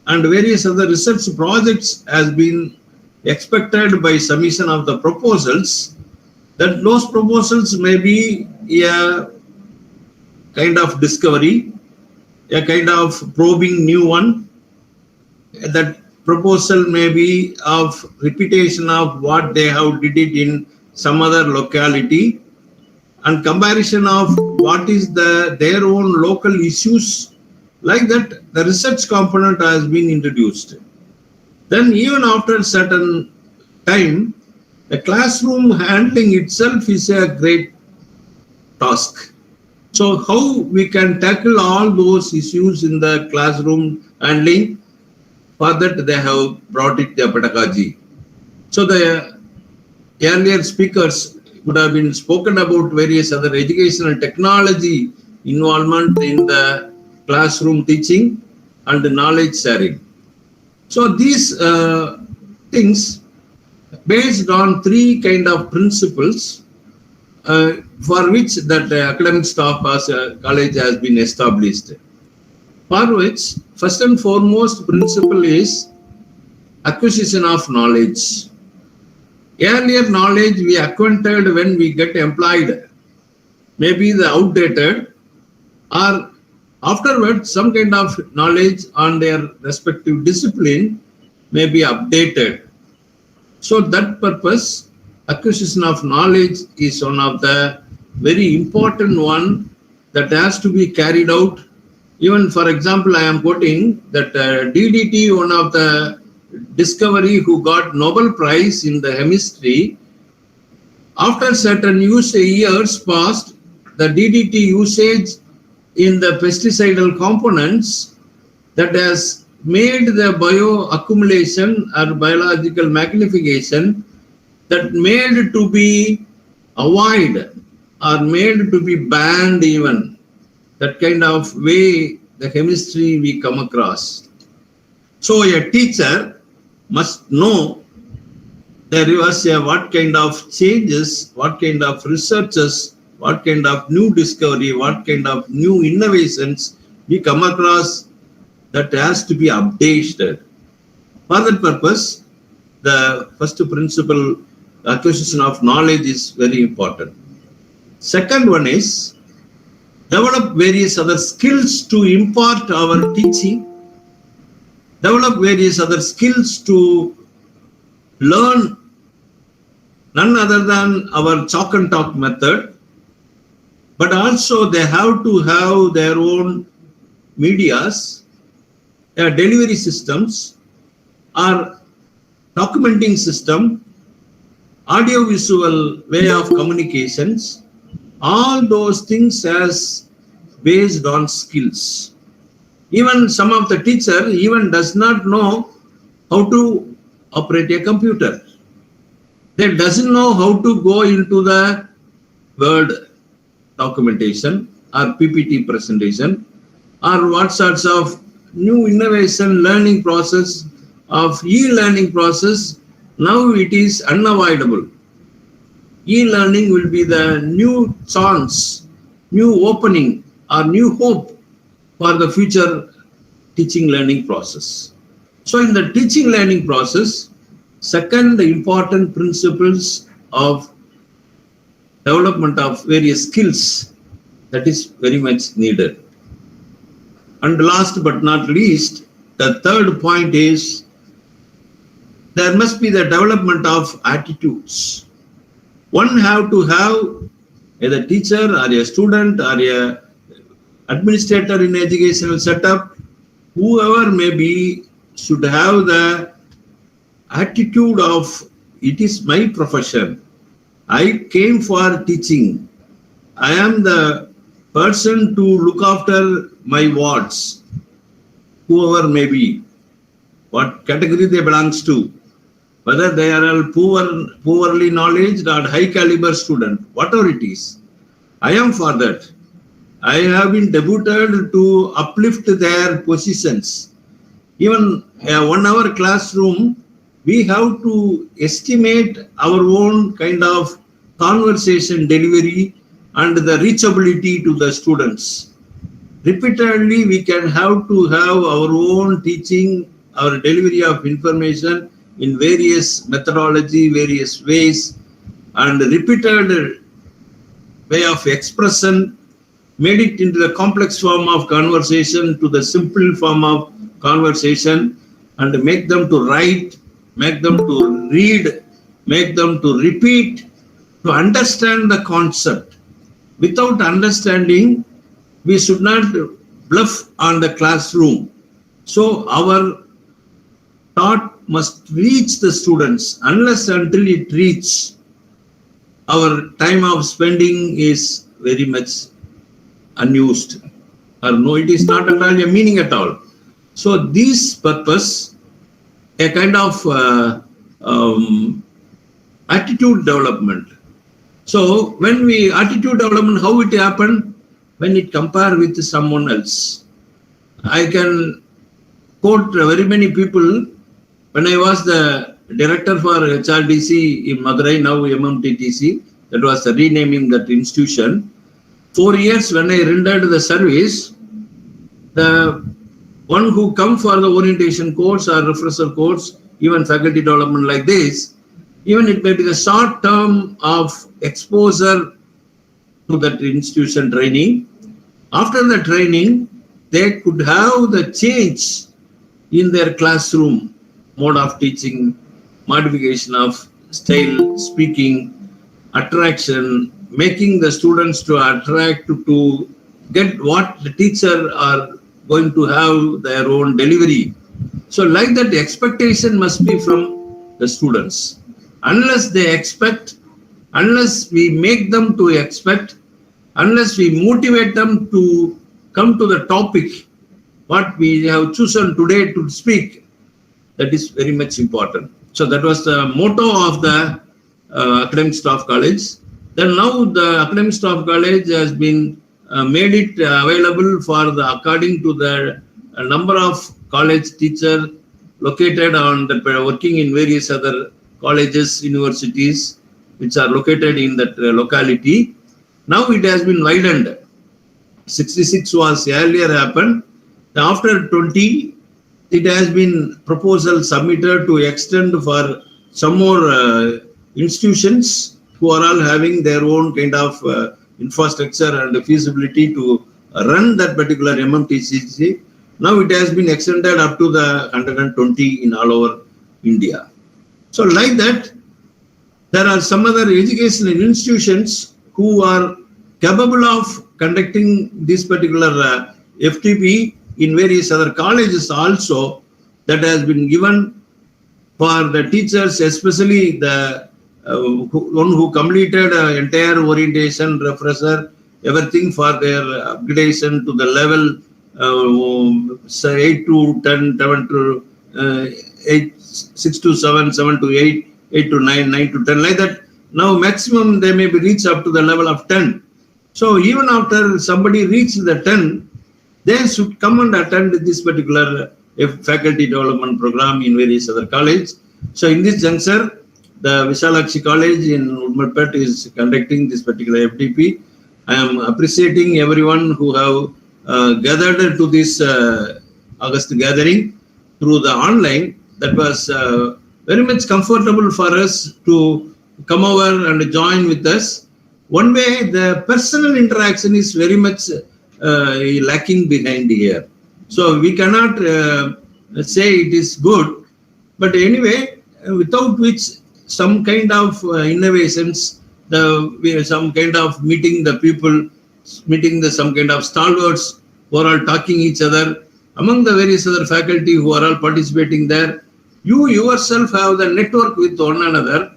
and various other research projects has been expected by submission of the proposals, that those proposals may be a kind of discovery, a kind of probing new one. That proposal may be of repetition of what they have did it in some other locality, and comparison of what is their own local issues. Like that, the research component has been introduced. Then even after certain time, the classroom handling itself is a great task. So how we can tackle all those issues in the classroom handling? For that, they have brought it the pedagogy. So the earlier speakers would have been spoken about various other educational technology involvement in the classroom teaching and knowledge sharing. So these things based on three kind of principles for which that academic staff as a college has been established. For which, first and foremost principle is acquisition of knowledge. Earlier knowledge we acquired when we get employed, maybe the outdated, or afterwards some kind of knowledge on their respective discipline may be updated. So that purpose, acquisition of knowledge is one of the very important one that has to be carried out. Even for example, I am quoting that DDT, one of the discovery who got Nobel Prize in the chemistry, after certain years passed, the DDT usage in the pesticidal components that has made the bioaccumulation or biological magnification that made to be avoid or made to be banned even. That kind of way the chemistry we come across. So a teacher must know there was what kind of changes, what kind of researches, what kind of new discovery, what kind of new innovations we come across that has to be updated. For that purpose, the first principle, acquisition of knowledge, is very important. Second one is develop various other skills to impart our teaching, develop various other skills to learn, none other than our chalk and talk method, but also they have to have their own medias, their delivery systems, or documenting system, audio-visual way of communications. All those things as based on skills. Even some of the teacher even does not know how to operate a computer. They doesn't know how to go into the Word documentation or PPT presentation or what sorts of new innovation learning process of e-learning process. Now it is unavoidable. E-learning will be the new chance, new opening, or new hope for the future teaching learning process. So in the teaching learning process, second important principles of development of various skills, that is very much needed. And last but not least, the third point is there must be the development of attitudes. One have to have either teacher or a student or a administrator in educational setup, whoever may be, should have the attitude of it is my profession. I came for teaching. I am the person to look after my wards, whoever may be, what category they belongs to. Whether they are a poorly knowledge or high caliber student, whatever it is, I am for that. I have been deputed to uplift their positions. Even a 1 hour classroom, we have to estimate our own kind of conversation delivery and the reachability to the students. Repeatedly, we can have to have our own teaching our delivery of information in various methodology, various ways, and repeated way of expression, made it into the complex form of conversation to the simple form of conversation, and make them to write, make them to read, make them to repeat, to understand the concept. Without understanding, we should not bluff on the classroom. So our thought must reach the students. Unless until it reaches, our time of spending is very much unused, or no, it is not at all a meaning at all. So this purpose, a kind of attitude development. So when we attitude development, how it happen? When it compare with someone else. I can quote very many people. When I was the director for HRDC in Madurai, now MMTTC, that was the renaming that institution. 4 years when I rendered the service, the one who come for the orientation course or refresher course, even faculty development like this, even it may be the short term of exposure to that institution training. After the training, they could have the change in their classroom, mode of teaching, modification of style, speaking, attraction, making the students to attract to get what the teacher are going to have their own delivery. So like that, the expectation must be from the students. Unless they expect, unless we make them to expect, unless we motivate them to come to the topic, what we have chosen today to speak, that is very much important. So that was the motto of the Academic Staff College. Then now the Academic Staff College has been made it available for the according to the number of college teachers located on the working in various other colleges, universities, which are located in that locality. Now it has been widened. 66 was earlier happened. After 20, it has been proposal submitted to extend for some more institutions who are all having their own kind of infrastructure and feasibility to run that particular MMTCC. Now it has been extended up to the 120 in all over India. So like that, there are some other educational institutions who are capable of conducting this particular FTP in various other colleges also, that has been given for the teachers, especially the one who completed entire orientation, refresher, everything for their upgradation to the level 8 to 10, 7 to 8, 6 to 7, 7 to 8, 8 to 9, 9 to 10, like that. Now maximum they may be reached up to the level of 10. So even after somebody reaches the 10, they should come and attend this particular faculty development program in various other colleges. So in this juncture, the Vishalakshi College in Udmalpet is conducting this particular FTP. I am appreciating everyone who have gathered to this August gathering through the online. That was very much comfortable for us to come over and join with us. One way, the personal interaction is very much lacking behind here. So we cannot say it is good, but anyway, without which some kind of innovations, some kind of meeting the people, meeting the some kind of stalwarts who are all talking each other, among the various other faculty who are all participating there, you yourself have the network with one another,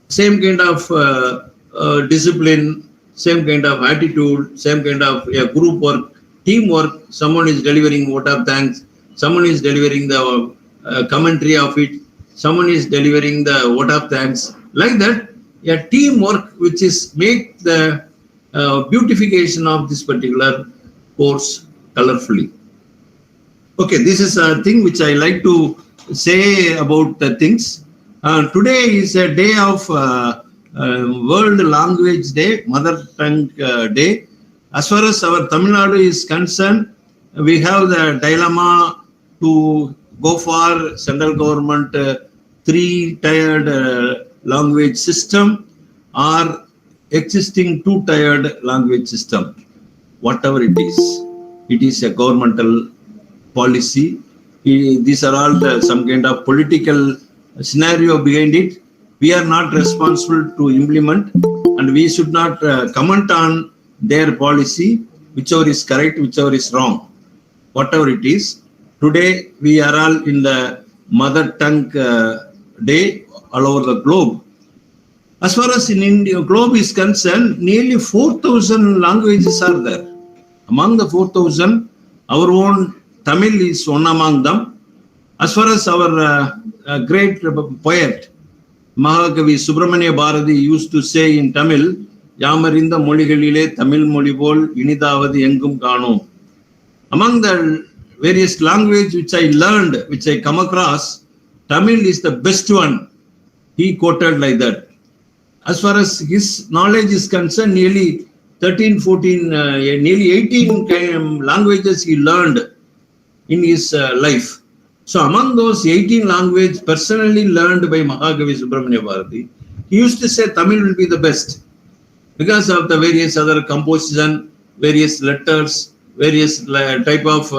same kind of discipline, same kind of attitude, same kind of group work, teamwork. Someone is delivering vote of thanks, someone is delivering the commentary of it, someone is delivering the vote of thanks. Like that, a teamwork which is make the beautification of this particular course colorfully. Okay, this is a thing which I like to say about the things. Today is a day of World Language Day, Mother Tongue Day. As far as our Tamil Nadu is concerned, we have the dilemma to go for central government three-tiered language system or existing two-tiered language system. Whatever it is a governmental policy. These are all some kind of political scenario behind it. We are not responsible to implement, and we should not comment on their policy, whichever is correct, whichever is wrong. Whatever it is, today we are all in the mother tongue day all over the globe. As far as in India globe is concerned, nearly 4,000 languages are there. Among the 4,000, our own Tamil is one among them. As far as our great poet, Mahakavi Subramania Bharati used to say in Tamil, Yamarinda Moligalile Tamil Molibol Inidavadi Engum Kano. Among the various language which I learned, which I come across, Tamil is the best one. He quoted like that. As far as his knowledge is concerned, nearly 13, 14, nearly 18 languages he learned in his life. So among those 18 languages personally learned by Mahakavi Subramania Bharati, he used to say Tamil will be the best because of the various other composition, various letters, various type of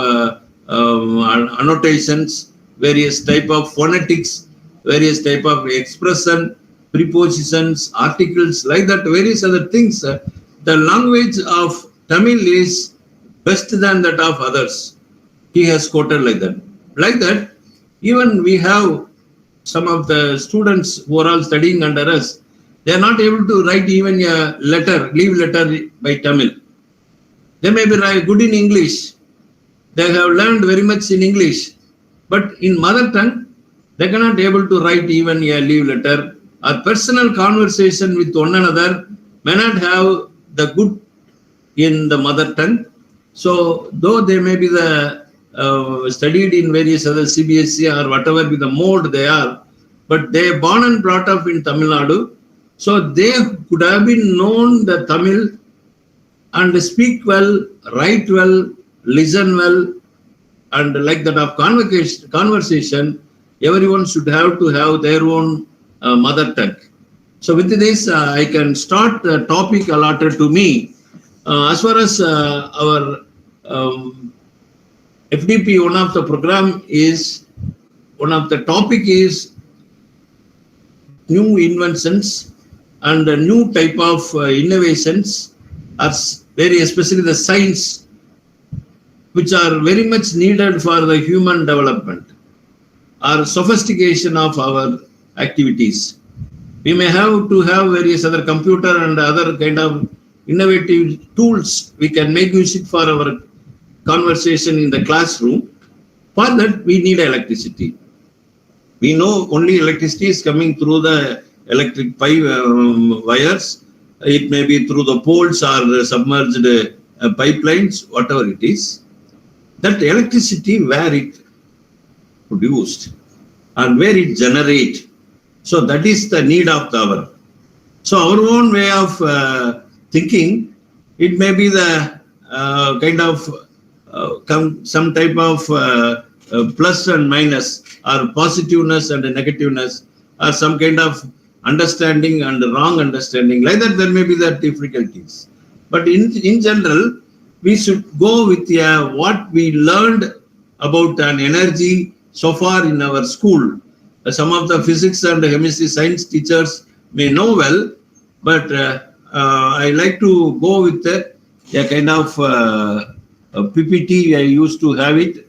annotations, various type of phonetics, various type of expression, prepositions, articles, like that, various other things. The language of Tamil is best than that of others. He has quoted like that. Like that, even we have some of the students who are all studying under us, they are not able to write even a letter, leave letter by Tamil. They may be good in English. They have learned very much in English. But in mother tongue, they cannot able to write even a leave letter. Or personal conversation with one another may not have the good in the mother tongue. So, though they may be the studied in various other CBSE or whatever be the mode they are, but they are born and brought up in Tamil Nadu. So, they could have been known the Tamil and speak well, write well, listen well, and like that of conversation, everyone should have to have their own mother tongue. So with this, I can start the topic allotted to me. As far as our FDP, one of the program is, one of the topic is new inventions and a new type of innovations, are very especially the science, which are very much needed for the human development or sophistication of our activities. We may have to have various other computer and other kind of innovative tools we can make use it for our conversation in the classroom. For that, we need electricity. We know only electricity is coming through the electric pipe wires. It may be through the poles or submerged pipelines, whatever it is. That electricity, where it produced and where it generate. So that is the need of the hour. So our own way of thinking, it may be the kind of some type of plus and minus, or positiveness and negativeness, or some kind of understanding and wrong understanding. Like that, there may be the difficulties. But in general, we should go with what we learned about an energy so far in our school. Some of the physics and chemistry science teachers may know well, but I like to go with a kind of PPT. I used to have it.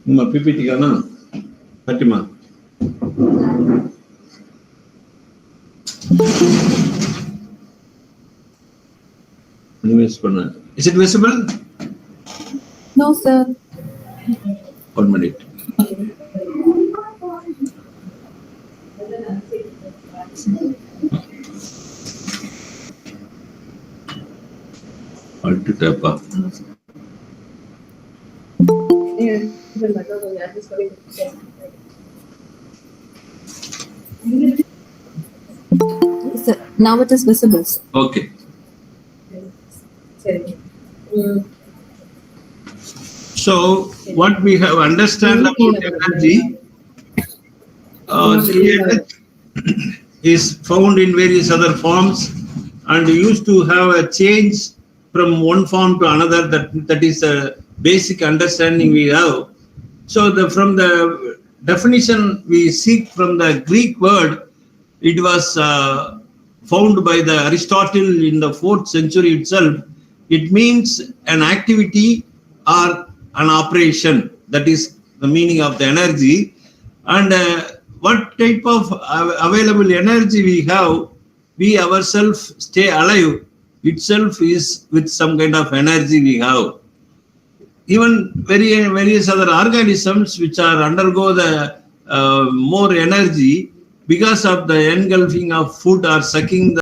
PPT kana Fatima. Is it visible? No, sir. 1 minute. Alt tap. Sir, now it is visible. Sir. Okay. So what we have understand about energy, the energy is found in various other forms and used to have a change from one form to another. That is a basic understanding we have. So from the definition we seek from the Greek word, it was found by the Aristotle in the 4th century itself. It means an activity or an operation. That is the meaning of the energy. And what type of available energy we have, we ourselves stay alive itself is with some kind of energy we have. Even various other organisms which are undergo the more energy because of the engulfing of food or sucking the